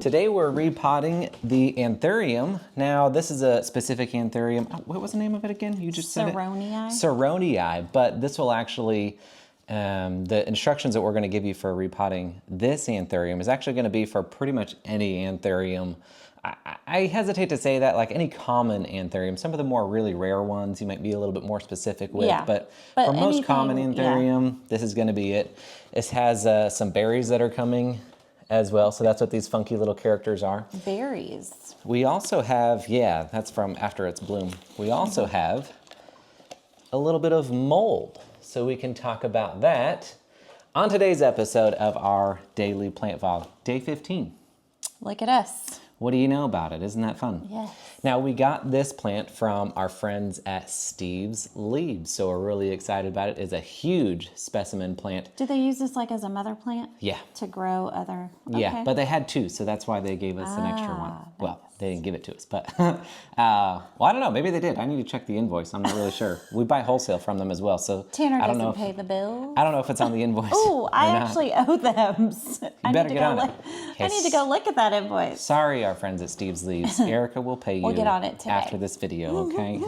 Today we're repotting the Anthurium. Now this is a specific Anthurium. Oh, what was the name of it again? You just said it? Ceronii. Ceronii, but this will actually, the instructions that we're going to give you for repotting this Anthurium is actually going to be for pretty much any Anthurium. I hesitate to say that, like any common Anthurium. Some of the more really rare ones you might be a little bit more specific with, Yeah, but but for most anything, common Anthurium, this is going to be it. This has some berries that are coming as well, so that's what these funky little characters are. Berries. We also have, yeah, that's from after its bloom. We also have a little bit of mold, so we can talk about that on today's episode of our daily plant vlog, day 15. Look at us. What do you know about it? Isn't that fun? Yes. Now, we got this plant from our friends at Steve's Leaves, so we're really excited about it. It's a huge specimen plant. Do they use this like as a mother plant? Yeah. To grow other? Okay. Yeah, but they had two, so that's why they gave us an extra one. Nice. Well, they didn't give it to us, but, well, I don't know. Maybe they did. I need to check the invoice. I'm not really sure. We buy wholesale from them as well, so Tanner I don't know doesn't pay the bills. I don't know if it's on the invoice. Oh, I or not. actually owe them. I better need to get go on it. I need to go look at that invoice. Sorry, our friends at Steve's Leaves. Erica will pay you We'll get on it today. after this video, okay?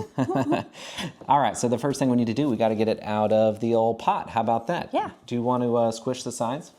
All right, so the first thing we need to do, we got to get it out of the old pot. How about that? Yeah. Do you want to squish the sides?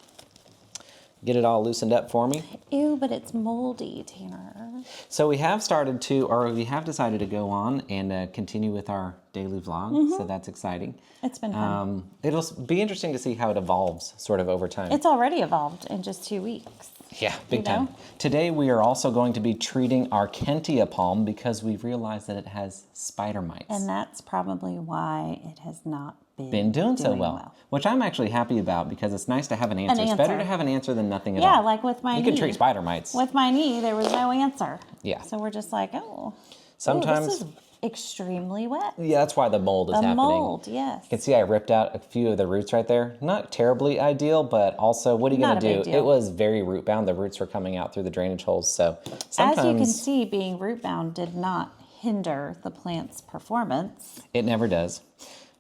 Get it all loosened up for me? Ew, but it's moldy, Tanner. So we have started to, or we have decided to go on and continue with our daily vlog, so that's exciting. It's been fun. It'll be interesting to see how it evolves sort of over time. It's already evolved in just 2 weeks. Yeah, big time. know? Today we are also going to be treating our Kentia Palm because we've realized that it has spider mites. And that's probably why it has not been doing so well, which I'm actually happy about because it's nice to have an answer. It's better to have an answer than nothing at all. Yeah, like with my knee. You can treat spider mites. With my knee, there was no answer. Yeah. So we're just like, oh. Sometimes. This is extremely wet. Yeah, that's why the mold is happening. The mold, yes. You can see I ripped out a few of the roots right there. Not terribly ideal, but also, what are you going to do? It was very root bound. The roots were coming out through the drainage holes, so sometimes... As you can see, being root bound did not hinder the plant's performance. It never does.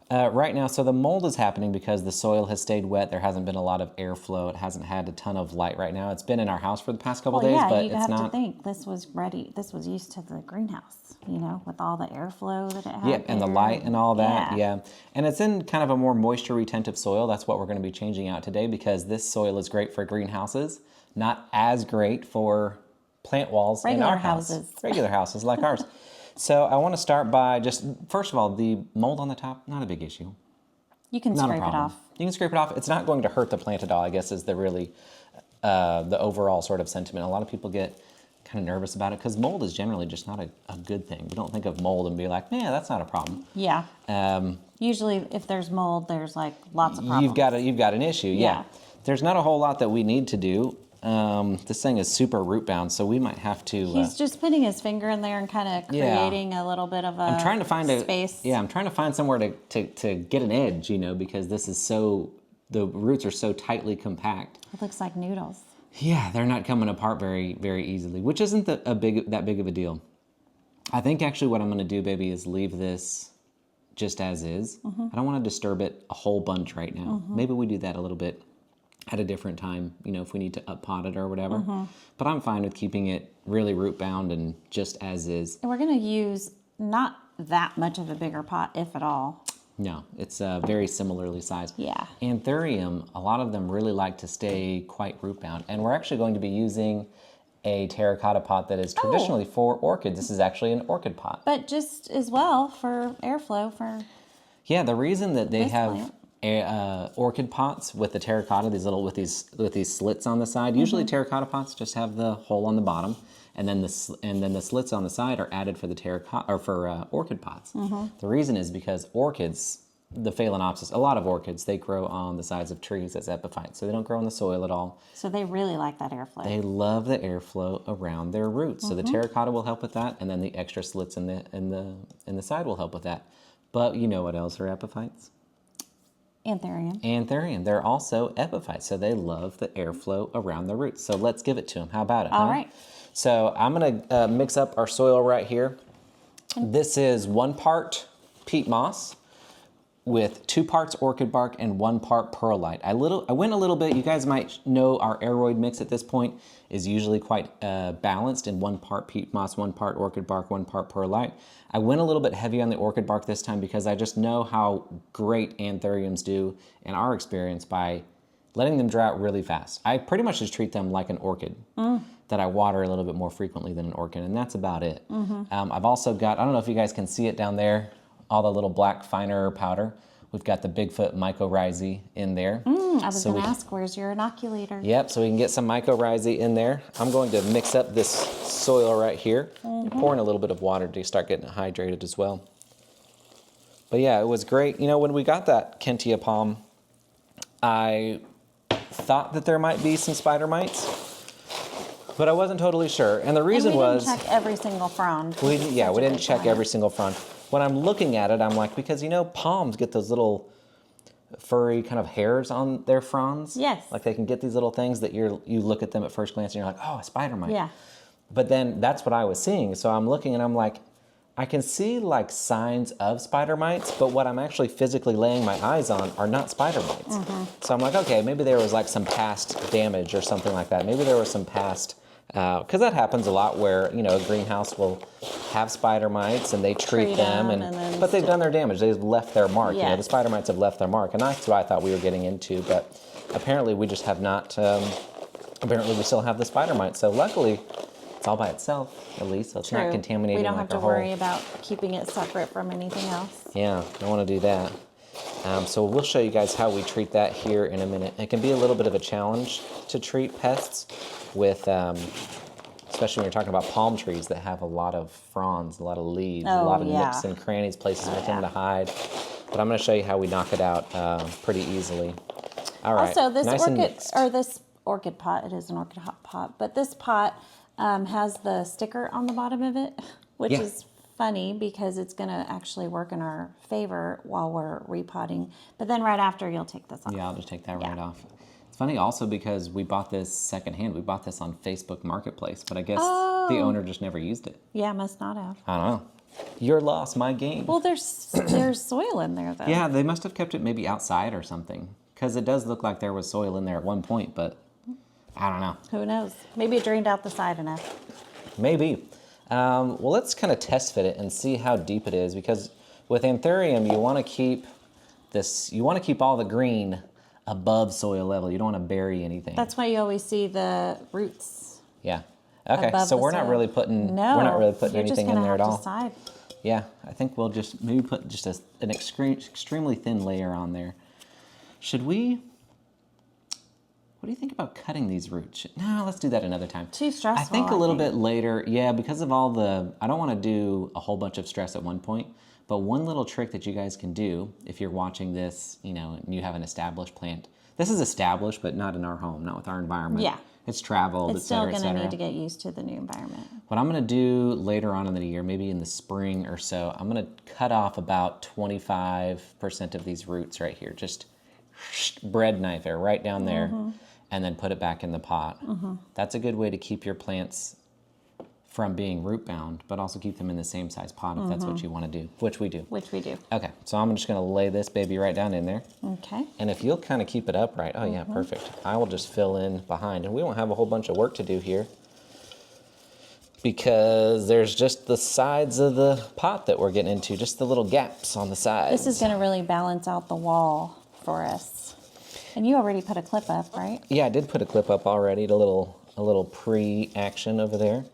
Right now, so the mold is happening because the soil has stayed wet. There hasn't been a lot of airflow. It hasn't had a ton of light right now. It's been in our house for the past couple days, but it's not... Yeah, you have to think this was ready. This was used to the greenhouse, you know, with all the airflow that it had. Yeah, and the light and all that. Yeah. Yeah. And it's in kind of a more moisture retentive soil. That's what we're going to be changing out today because this soil is great for greenhouses, not as great for plant walls in our house. Regular houses like ours. So I want to start by just, first of all, the mold on the top, not a big issue. You can scrape it off. You can scrape it off. It's not going to hurt the plant at all, I guess, is the really, the overall sort of sentiment. A lot of people get kind of nervous about it because mold is generally just not a good thing. We don't think of mold and be like, yeah, that's not a problem. Yeah. Usually if there's mold, there's like lots of problems. You've got an issue, yeah. There's not a whole lot that we need to do. This thing is super root bound, so we might have to... He's just putting his finger in there and kind of creating a little bit of a I'm trying to find space. I'm trying to find somewhere to get an edge, you know, because this is so... The roots are so tightly compact. It looks like noodles. Yeah, they're not coming apart very, very easily, which isn't that big of a deal. I think actually what I'm going to do, baby, is leave this just as is. I don't want to disturb it a whole bunch right now. Maybe we do that a little bit at a different time, you know, if we need to up pot it or whatever. But I'm fine with keeping it really root bound and just as is. And we're going to use not that much of a bigger pot, if at all. No, it's very similarly sized. Yeah. Anthurium, a lot of them really like to stay quite root bound. And we're actually going to be using a terracotta pot that is traditionally for orchids. This is actually an orchid pot. But just as well for airflow for... Yeah, the reason that they have orchid pots with the terracotta, these little with these slits on the side. Usually terracotta pots just have the hole on the bottom, and then the slits on the side are added for the terracotta or for orchid pots. The reason is because orchids, the Phalaenopsis, a lot of orchids, they grow on the sides of trees as epiphytes, so they don't grow in the soil at all. So they really like that airflow. They love the airflow around their roots. So the terracotta will help with that, and then the extra slits in the side will help with that. But you know what else are epiphytes? Anthurium. Anthurium. They're also epiphytes, so they love the airflow around the roots. So let's give it to them. How about it? All right. So I'm going to mix up our soil right here. This is 1 part peat moss, with 2 parts orchid bark and 1 part perlite. I went a little bit, you guys might know our aroid mix at this point is usually quite balanced in 1 part peat moss, 1 part orchid bark, 1 part perlite. I went a little bit heavy on the orchid bark this time because I just know how great anthuriums do in our experience by letting them dry out really fast. I pretty much just treat them like an orchid that I water a little bit more frequently than an orchid, and that's about it. I've also got, I don't know if you guys can see it down there, all the little black finer powder. We've got the Bigfoot mycorrhizae in there. I was going to ask, where's your inoculator? Yep, so we can get some mycorrhizae in there. I'm going to mix up this soil right here. Pour in a little bit of water to start getting it hydrated as well. But yeah, it was great. You know, when we got that Kentia Palm, I thought that there might be some spider mites, but I wasn't totally sure. And the reason was... we didn't check every single frond. We didn't check every single frond. When I'm looking at it, I'm like, because you know, palms get those little furry kind of hairs on their fronds. Yes. Like they can get these little things that you look at them at first glance and you're like, oh, a spider mite. Yeah. But then that's what I was seeing. So I'm looking and I'm like, I can see like signs of spider mites, but what I'm actually physically laying my eyes on are not spider mites. So I'm like, okay, maybe there was like some past damage or something like that. Maybe there was some past, because that happens a lot where, you know, a greenhouse will have spider mites and they treat them, but they've done their damage. They've left their mark. Yes. You know, the spider mites have left their mark, and that's what I thought we were getting into, but apparently we just have not, apparently we still have the spider mites. So luckily, it's all by itself, at least, so it's not contaminating. We don't like have to worry about keeping it separate from anything else. Yeah, don't want to do that. So we'll show you guys how we treat that here in a minute. It can be a little bit of a challenge to treat pests with, especially when you're talking about palm trees that have a lot of fronds, a lot of leaves, a lot of nooks and crannies, places for them to hide. But I'm going to show you how we knock it out pretty easily. All right. Also, this orchid pot, it is an orchid pot, but this pot has the sticker on the bottom of it, which is funny because it's going to actually work in our favor while we're repotting. But then right after, you'll take this off. Yeah, I'll just take that right off. It's funny also because we bought this secondhand. We bought this on Facebook Marketplace, but I guess the owner just never used it. Yeah, must not have. I don't know. Your loss, my gain. Well, there's soil in there, though. Yeah, they must have kept it maybe outside or something, because it does look like there was soil in there at one point, but I don't know. Who knows? Maybe it drained out the side enough. Maybe. Well, let's kind of test fit it and see how deep it is, because with Anthurium, you want to keep all the green above soil level. You don't want to bury anything. That's why you always see the roots. Yeah. Okay. So we're not really putting anything in there at all. Decide. Yeah. I think we'll just maybe put just an extremely thin layer on there. Should we? What do you think about cutting these roots? No, let's do that another time. Too stressful. I think a little bit later. Yeah, because of all the, I don't want to do a whole bunch of stress at one point. But one little trick that you guys can do if you're watching this, you know, and you have an established plant. This is established, but not in our home, not with our environment. Yeah. It's traveled, it's still going to need to get used to the new environment. What I'm going to do later on in the year, maybe in the spring or so, I'm going to cut off about 25% of these roots right here. Just bread knife it right down there, and then put it back in the pot. That's a good way to keep your plants from being root bound, but also keep them in the same size pot if that's what you want to do, which we do. Okay, so I'm just going to lay this baby right down in there. Okay. And if you'll kind of keep it upright, oh yeah, perfect. I will just fill in behind, and we won't have a whole bunch of work to do here because there's just the sides of the pot that we're getting into, just the little gaps on the sides. This is going to really balance out the wall for us. And you already put a clip up, right? Yeah, I did put a clip up already, a little pre-action over there.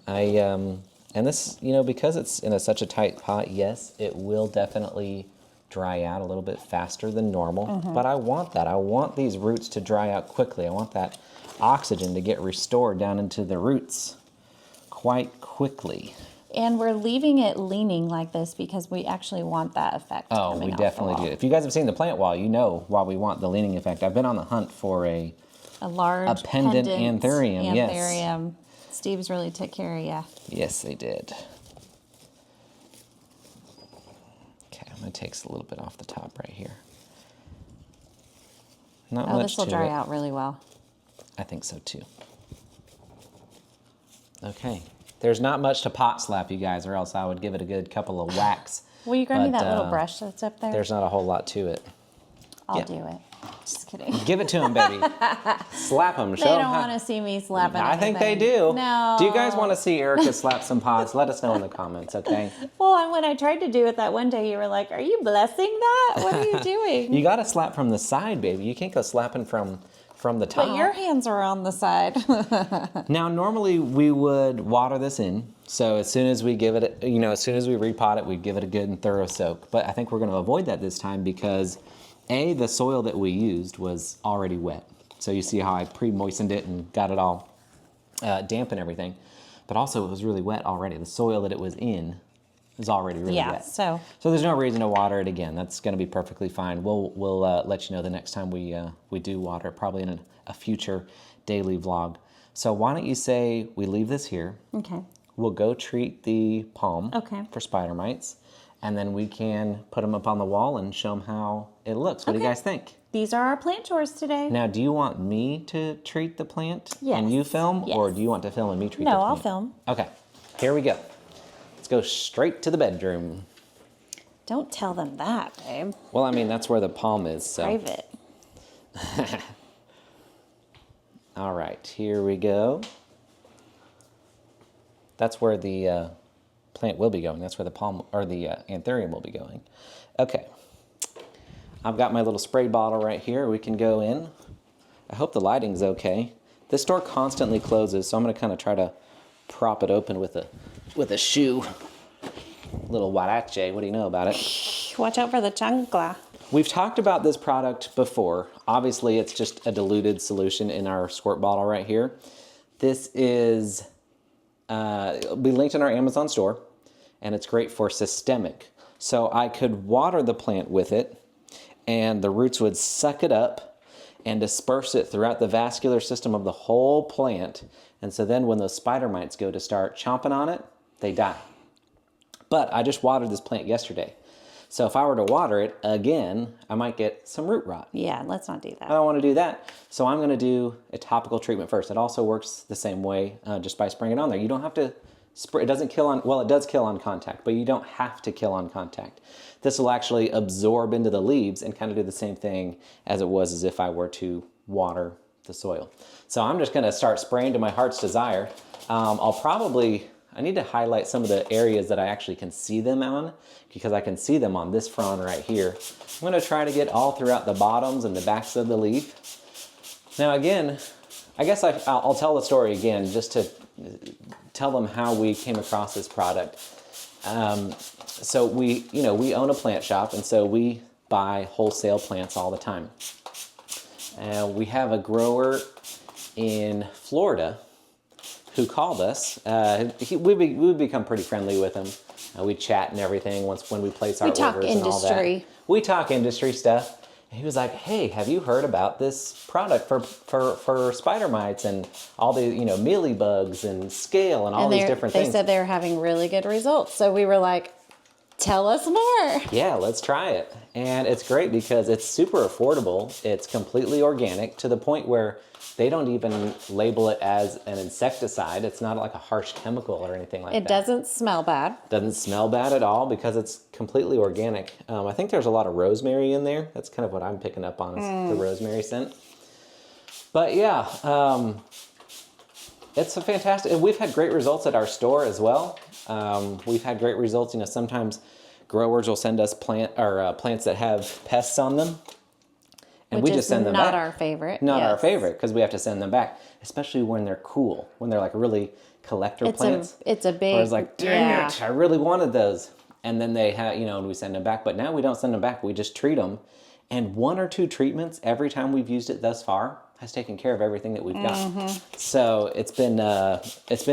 And this, you know, because it's in such a tight pot, yes, it will definitely dry out a little bit faster than normal, but I want that. I want these roots to dry out quickly. I want that oxygen to get restored down into the roots quite quickly. And we're leaving it leaning like this because we actually want that effect. Oh, we definitely do. If you guys have seen the plant wall, you know why we want the leaning effect. I've been on the hunt for a large pendant Anthurium. Yes. Steve's really took care of you. Yes, they did. Okay, I'm going to take a little bit off the top right here. Not much to it. This will dry out really well. I think so too. Okay. There's not much to pot slap, you guys, or else I would give it a good couple of whacks Will you grab me But, that little brush that's up there? There's not a whole lot to it. I'll do it. Just kidding. Give it to him, baby. Slap him. They don't want to see me slapping I think anything. they do. No. Do you guys want to see Erica slap some pots? Let us know in the comments, okay? Well, and when I tried to do it that one day, you were like, are you blessing that? What are you doing? You got to slap from the side, baby. You can't go slapping from the top. But your hands are on the side. Now, normally we would water this in. So as soon as we give it, as soon as we repot it, we'd give it a good and thorough soak. But I think we're going to avoid that this time because the soil that we used was already wet. So you see how I pre-moistened it and got it all damp and everything. But also it was really wet already. The soil that it was in is already really wet. So there's no reason to water it again. That's going to be perfectly fine. We'll let you know the next time we do water, probably in a future daily vlog. So why don't you say we leave this here? Okay. We'll go treat the palm for spider mites, and then we can put them up on the wall and show them how it looks. What do you guys think? These are our plant chores today. Now, do you want me to treat the plant and you film, or do you want to film and me treat the plant? No, I'll film. Okay, here we go. Let's go straight to the bedroom. Don't tell them that, babe. Well, I mean, that's where the palm is, so. Private. All right, here we go. That's where the plant will be going. That's where the palm, or the Anthurium will be going. Okay. I've got my little spray bottle right here. We can go in. I hope the lighting's okay. This door constantly closes, so I'm gonna kind of try to prop it open with a shoe. Little huarache, what do you know about it? Watch out for the chancla. We've talked about this product before. Obviously, it's just a diluted solution in our squirt bottle right here. This is, it'll be linked in our Amazon store, and it's great for systemic. So I could water the plant with it, and the roots would suck it up and disperse it throughout the vascular system of the whole plant. And so then when those spider mites go to start chomping on it, they die. But I just watered this plant yesterday. So if I were to water it again, I might get some root rot. Yeah, let's not do that. I don't want to do that. So I'm going to do a topical treatment first. It also works the same way just by spraying it on there. You don't have to spray. It doesn't kill on, well, it does kill on contact, but you don't have to kill on contact. This will actually absorb into the leaves and kind of do the same thing as it was as if I were to water the soil. So I'm just going to start spraying to my heart's desire. I need to highlight some of the areas that I actually can see them on, because I can see them on this frond right here. I'm going to try to get all throughout the bottoms and the backs of the leaf. Now again, I guess I'll tell the story again just to tell them how we came across this product. So we own a plant shop, and so we buy wholesale plants all the time. We have a grower in Florida who called us. We've become pretty friendly with him. We chat and everything when we place our orders and all that. We talk industry stuff. And he was like, "Hey, have you heard about this product for spider mites and all the mealy bugs and scale and all these different things?" They said they were having really good results. So we were like, "Tell us more." Yeah, let's try it. And it's great because it's super affordable. It's completely organic to the point where they don't even label it as an insecticide. It's not like a harsh chemical or anything like that. It doesn't smell bad. Doesn't smell bad at all because it's completely organic. I think there's a lot of rosemary in there. That's kind of what I'm picking up on, is the rosemary scent. But yeah, it's a fantastic, and we've had great results at our store as well. We've had great results. Sometimes growers will send us plants that have pests on them, and we just send them back. Not our favorite. Not our favorite, because we have to send them back, especially when they're cool, when they're like really collector plants. It's a big. Where it's like, dang it, I really wanted those. And then they have, and we send them back. But now we don't send them back. We just treat them. And 1 or 2 treatments every time we've used it thus far has taken care of everything that we've got. So it's been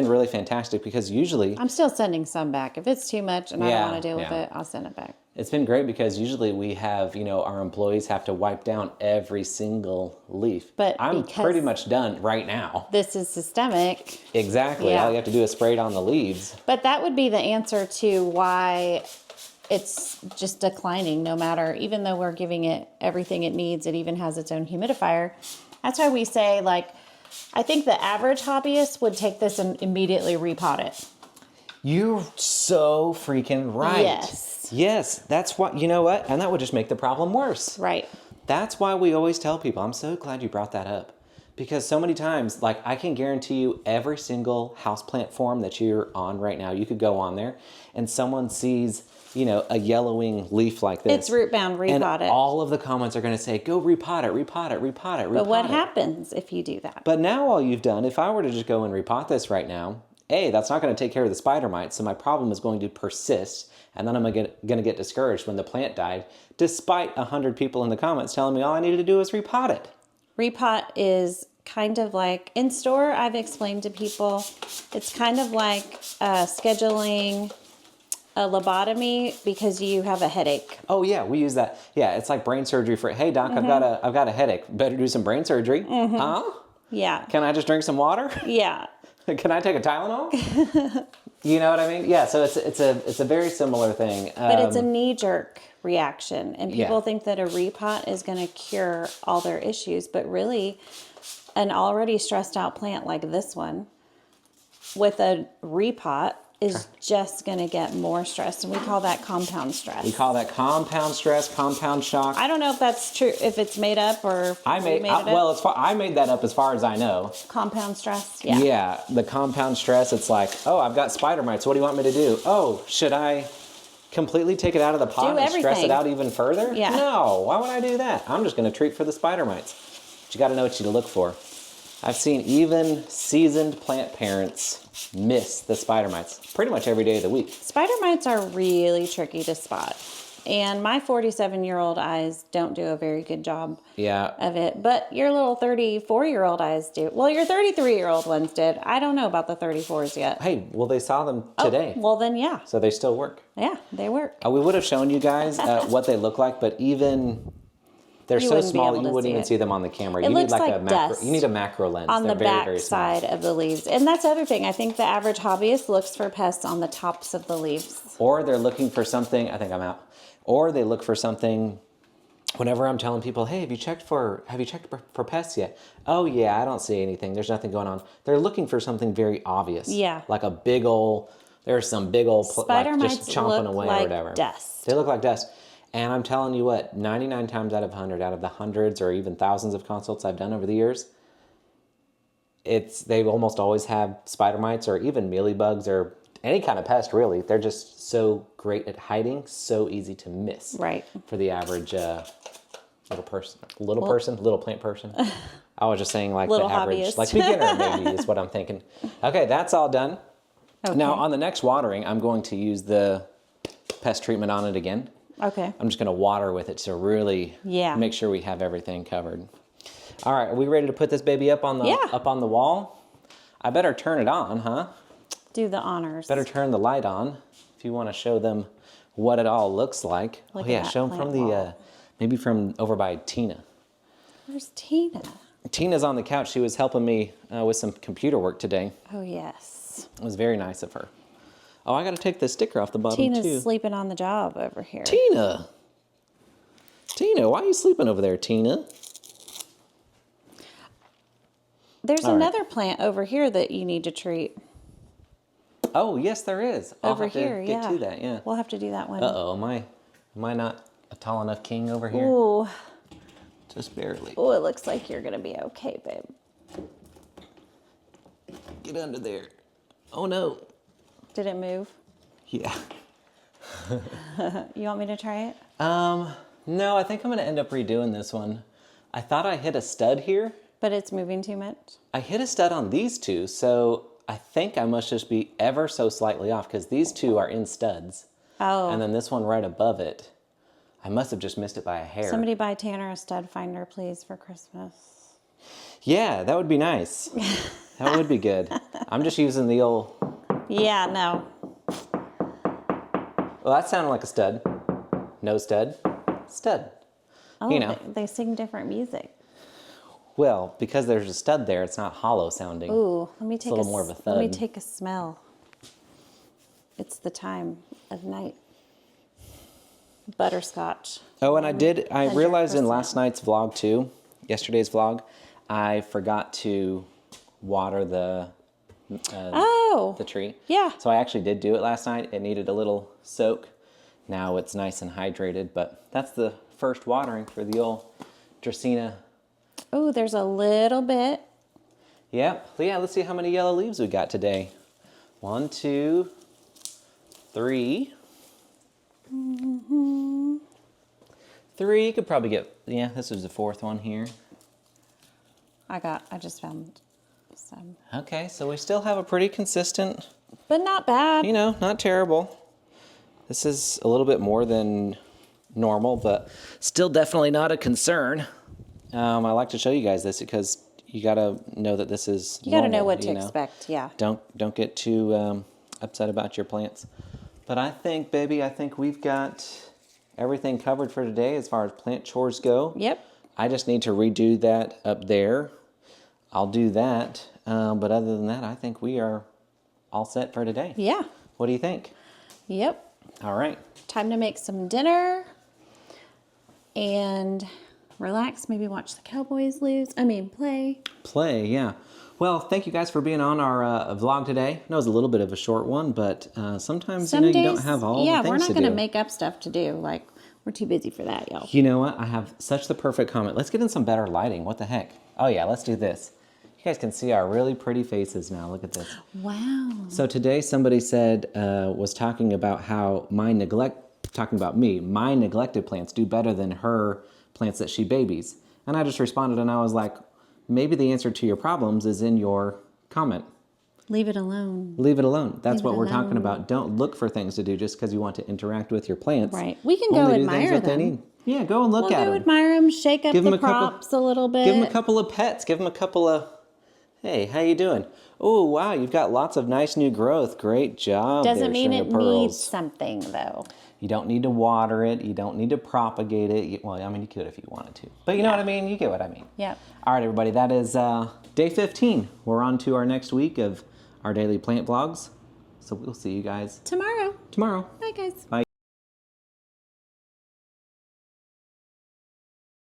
really fantastic, because usually I'm still sending some back. If it's too much and I don't want to deal with it, I'll send it back. It's been great because usually we have, our employees have to wipe down every single leaf. But I'm pretty much done right now. This is systemic. Exactly. Yeah. All you have to do is spray it on the leaves. But that would be the answer to why it's just declining, no matter, even though we're giving it everything it needs, it even has its own humidifier. That's why we say, I think the average hobbyist would take this and immediately repot it. You're so freaking right. Yes. Yes, that's why, you know what? And that would just make the problem worse. Right. That's why we always tell people, I'm so glad you brought that up. Because so many times, like I can guarantee you every single houseplant forum that you're on right now, you could go on there and someone sees, you know, a yellowing leaf like this. It's root bound, repot and it. all of the comments are going to say, go repot it, repot it, repot it, repot it. But what happens if you do that? But now all you've done, if I were to just go and repot this right now, A, that's not going to take care of the spider mites, so my problem is going to persist, and then I'm going to get discouraged when the plant died, despite 100 people in the comments telling me all I needed to do was repot it. Repot is kind of like, in store, I've explained to people, it's kind of like scheduling a lobotomy because you have a headache. Oh yeah, we use that. Yeah, it's like brain surgery for, hey doc, I've got a headache. Better do some brain surgery. Huh? Yeah. Can I just drink some water? Yeah. Can I take a Tylenol? You know what I mean? Yeah, so it's a very similar thing. But it's a knee-jerk reaction, and people Yeah. think that a repot is going to cure all their issues, but really, an already stressed out plant like this one with a repot is just going to get more stressed, and we call that compound stress. We call that compound stress, compound shock. I don't know if that's true, if it's made up or if I made that up as far as I know. Compound stress, yeah. Yeah, the compound stress, it's like, oh, I've got spider mites. What do you want me to do? Oh, should I completely take it out of the pot and stress it everything. out even further? Yeah. No, why would I do that? I'm just going to treat for the spider mites. But you got to know what you to look for. I've seen even seasoned plant parents miss the spider mites pretty much every day of the week. Spider mites are really tricky to spot. And my 47-year-old eyes don't do a very good job of it. But your little 34-year-old eyes do. Well, your 33-year-old ones did. I don't know about the 34s yet. Hey, well, they saw them today. Oh, well, then, yeah. So they still work. Yeah, they work. We would have shown you guys what they look like, but even... They're so small that you wouldn't even see them on the camera. You need like a macro. You need a macro lens. On the back very small. side of the leaves. And that's the other thing. I think the average hobbyist looks for pests on the tops of the leaves. Or they're looking for something. I think I'm out. Or they look for something. Whenever I'm telling people, hey, have you checked for pests yet? Oh yeah, I don't see anything. There's nothing going on. They're looking for something very obvious. Yeah. Like a big old. There's some big old spider like mites just chomping away like or whatever. Dust. They look like dust. And I'm telling you what, 99 times out of 100, out of the hundreds or even thousands of consults I've done over the years, they almost always have spider mites or even mealybugs or any kind of pest, really. They're just so great at hiding, so easy to miss. Right. For the average little plant person. I was just saying like the average, hobbyist. Like beginner maybe is what I'm thinking. Okay, that's all done. Okay. Now on the next watering, I'm going to use the pest treatment on it again. Okay. I'm just going to water with it to really make sure we have everything covered. All right, are we ready to put this baby up on the wall? I better turn it on, huh? Do the honors. Better turn the light on if you want to show them what it all looks like. Show them from the maybe from over by Tina. Where's Tina? Tina's on the couch. She was helping me with some computer work today. Oh yes. It was very nice of her. Oh, I got to take the sticker off the bottom too. Tina's sleeping on the job over here. Tina, why are you sleeping over there, Tina? There's another plant over here that you need to treat. Oh, yes, there is. Over here, get to that, yeah. We'll have to do that one. Uh-oh, am I not a tall enough king over here? Ooh. Just barely. Oh, it looks like you're going to be okay, babe. Get under there. Oh, no. Did it move? Yeah. You want me to try it? No, I think I'm going to end up redoing this one. I thought I hit a stud here. But it's moving too much? I hit a stud on these two, so I think I must just be ever so slightly off because these two are in studs. Oh. And then this one right above it, I must have just missed it by a hair. Somebody buy Tanner a stud finder, please, for Christmas. Yeah, that would be nice. That would be good. I'm just using the old... Yeah, no. Well, that sounded like a stud. No stud. Stud. Oh, you know. They sing different music. Well, because there's a stud there, it's not hollow sounding. Ooh, let me take a little more of a thud. Let me take a smell. It's the time of night. Butterscotch. Oh, and I realized in last night's vlog too, yesterday's vlog, I forgot to water the tree. Yeah. So I actually did do it last night. It needed a little soak. Now it's nice and hydrated, but that's the first watering for the old Dracaena. Oh, there's a little bit. Yep. Yeah, let's see how many yellow leaves we got today. 1, 2, 3. 3, you could probably get, yeah, this was the 4th one here. I just found some. Okay, so we still have a pretty consistent, But not bad. you know, not terrible. This is a little bit more than normal, but still definitely not a concern. I like to show you guys this because you gotta know that this is You got to know normal, what to expect, yeah. Don't get too upset about your plants. But I think, baby, we've got everything covered for today as far as plant chores go. Yep. I just need to redo that up there. I'll do that. But other than that, I think we are all set for today. Yeah. What do you think? Yep. All right. Time to make some dinner and relax. Maybe watch the Cowboys play. Play, yeah. Well, thank you guys for being on our vlog today. I know it was a little bit of a short one, but sometimes Some you days, don't have all the things to do. Yeah, we're not going to make up stuff to do. Like, we're too busy for that, y'all. You know what? I have such the perfect comment. Let's get in some better lighting. What the heck? Oh yeah, let's do this. You guys can see our really pretty faces now. Look at this. Wow. So today somebody said, was talking about how my neglected plants do better than her plants that she babies. And I just responded and I was like, maybe the answer to your problems is in your comment. Leave it alone. Leave it alone. That's Leave what it we're talking alone. about. Don't look for things to do just because you want to interact with your plants. Right. We can go Only do things admire that they them. need. Yeah, go and look We'll at go them. admire them, shake up Give 'em the a couple- props a little bit. Give them a couple of pets. Give them a couple of, hey, how you doing? Oh, wow, you've got lots of nice new growth. Great job. Doesn't there, mean String it of Pearls. needs something, though. You don't need to water it. You don't need to propagate it. Well, I mean, you could if you wanted to. But you know what I mean? You get what I mean. Yep. All right, everybody. That is day 15. We're on to our next week of our daily plant vlogs. So we'll see you guys Tomorrow. tomorrow. Bye, guys. Bye.